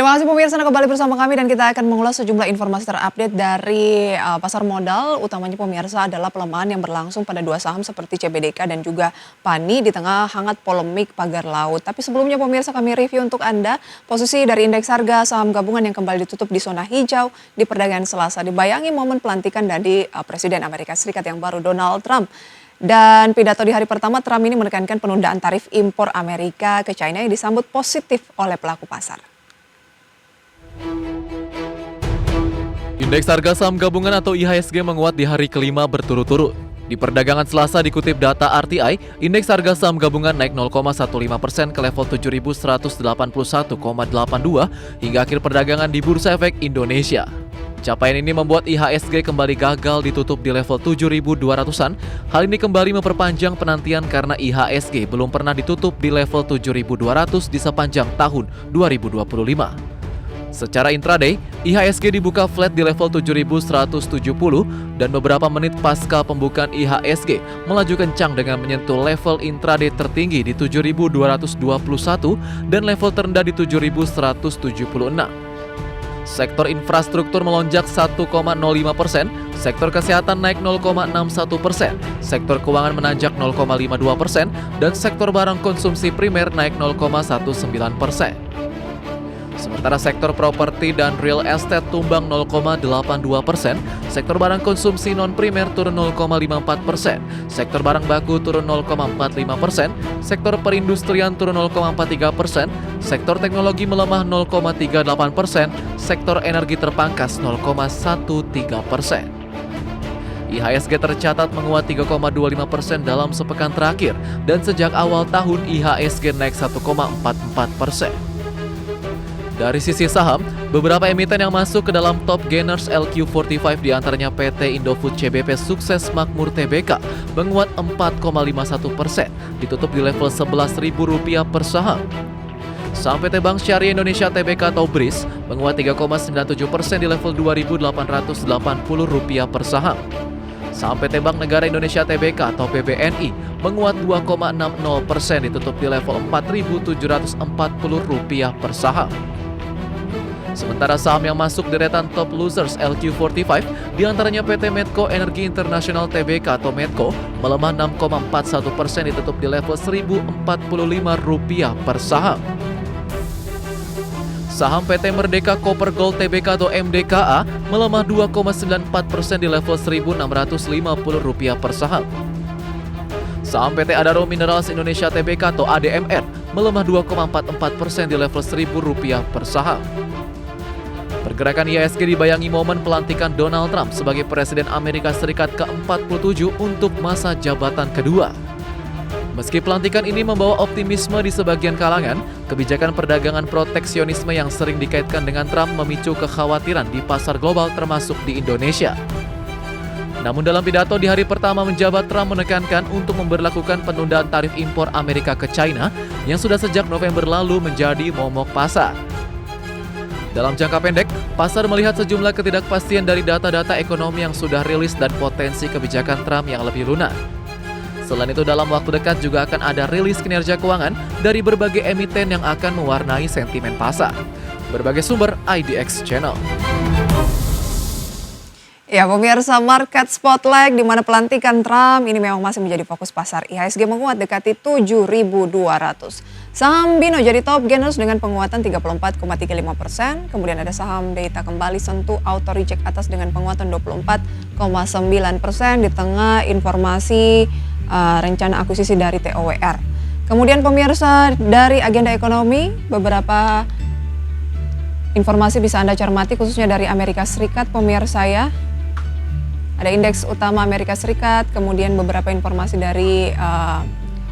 Terima kasih pemirsa Anda kembali bersama kami dan kita akan mengulas sejumlah informasi terupdate dari pasar modal. Utamanya pemirsa adalah pelemahan yang berlangsung pada dua saham seperti CBDK dan juga PANI di tengah hangat polemik pagar laut. Tapi sebelumnya pemirsa kami review untuk Anda posisi dari indeks harga saham gabungan yang kembali ditutup di zona hijau di perdagangan Selasa. Dibayangi momen pelantikan dari Presiden Amerika Serikat yang baru Donald Trump. Dan pidato di hari pertama Trump ini menekankan penundaan tarif impor Amerika ke China yang disambut positif oleh pelaku pasar. Indeks harga saham gabungan atau IHSG menguat di hari kelima berturut-turut. Di perdagangan Selasa dikutip data RTI, indeks harga saham gabungan naik 0,15% ke level 7.181,82 hingga akhir perdagangan di Bursa Efek Indonesia. Capaian ini membuat IHSG kembali gagal ditutup di level 7.200-an. Hal ini kembali memperpanjang penantian karena IHSG belum pernah ditutup di level 7.200 di sepanjang tahun 2025. Secara intraday, IHSG dibuka flat di level 7.170 dan beberapa menit pasca pembukaan IHSG melaju kencang dengan menyentuh level intraday tertinggi di 7.221 dan level terendah di 7.176. Sektor infrastruktur melonjak 1,05%, sektor kesehatan naik 0,61%, sektor keuangan menanjak 0,52%, dan sektor barang konsumsi primer naik 0,19%. Sementara sektor properti dan real estate tumbang 0,82%, sektor barang konsumsi non-primer turun 0,54%, sektor barang baku turun 0,45%, sektor perindustrian turun 0,43%, sektor teknologi melemah 0,38%, sektor energi terpangkas 0,13%. IHSG tercatat menguat 3,25% dalam sepekan terakhir dan sejak awal tahun IHSG naik 1,44%. Dari sisi saham, beberapa emiten yang masuk ke dalam top gainers LQ45 diantaranya PT Indofood CBP Sukses Makmur Tbk menguat 4,51%, ditutup di level Rp11.000 per saham. Saham PT Bank Syariah Indonesia Tbk atau BRIS menguat 3,97% di level Rp2.880 per saham. Saham PT Bank Negara Indonesia Tbk atau PBNI menguat 2,60%, ditutup di level Rp4.740 per saham. Sementara saham yang masuk deretan top losers LQ45 diantaranya PT Medco Energi Internasional Tbk atau Medco melemah 6,41%, ditutup di level Rp1.045 per saham. Saham PT Merdeka Copper Gold Tbk atau MDKA melemah 2,94% di level Rp1.650 per saham. Saham PT Adaro Minerals Indonesia Tbk atau ADMR melemah 2,44% di level Rp1.000 per saham. Pergerakan IHSG dibayangi momen pelantikan Donald Trump sebagai Presiden Amerika Serikat ke-47 untuk masa jabatan kedua. Meski pelantikan ini membawa optimisme di sebagian kalangan, kebijakan perdagangan proteksionisme yang sering dikaitkan dengan Trump memicu kekhawatiran di pasar global termasuk di Indonesia. Namun dalam pidato di hari pertama menjabat, Trump menekankan untuk memberlakukan penundaan tarif impor Amerika ke China yang sudah sejak November lalu menjadi momok pasar. Dalam jangka pendek, pasar melihat sejumlah ketidakpastian dari data-data ekonomi yang sudah rilis dan potensi kebijakan Trump yang lebih lunak. Selain itu, dalam waktu dekat juga akan ada rilis kinerja keuangan dari berbagai emiten yang akan mewarnai sentimen pasar. Berbagai sumber IDX Channel. Ya pemirsa, market spotlight di mana pelantikan Trump ini memang masih menjadi fokus pasar. IHSG menguat dekati 7.200. Saham Bino jadi top gainers dengan penguatan 34,35%. Kemudian ada saham Data kembali sentuh auto reject atas dengan penguatan 24,9% di tengah informasi rencana akuisisi dari TOWR. Kemudian pemirsa, dari agenda ekonomi beberapa informasi bisa Anda cermati khususnya dari Amerika Serikat pemirsa ya. Ada indeks utama Amerika Serikat, kemudian beberapa informasi dari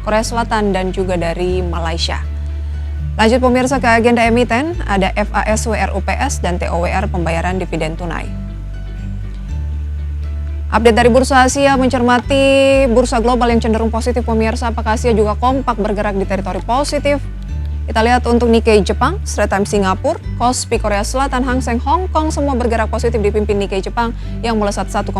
Korea Selatan dan juga dari Malaysia. Lanjut pemirsa ke agenda emiten, ada FASW RUPS dan TOWR pembayaran dividen tunai. Update dari Bursa Asia mencermati bursa global yang cenderung positif pemirsa. Apakah Asia juga kompak bergerak di teritori positif? Kita lihat untuk Nikkei Jepang, Straits Times Singapura, Kospi Korea Selatan, Hang Seng Hong Kong semua bergerak positif dipimpin Nikkei Jepang yang melesat 1,5%.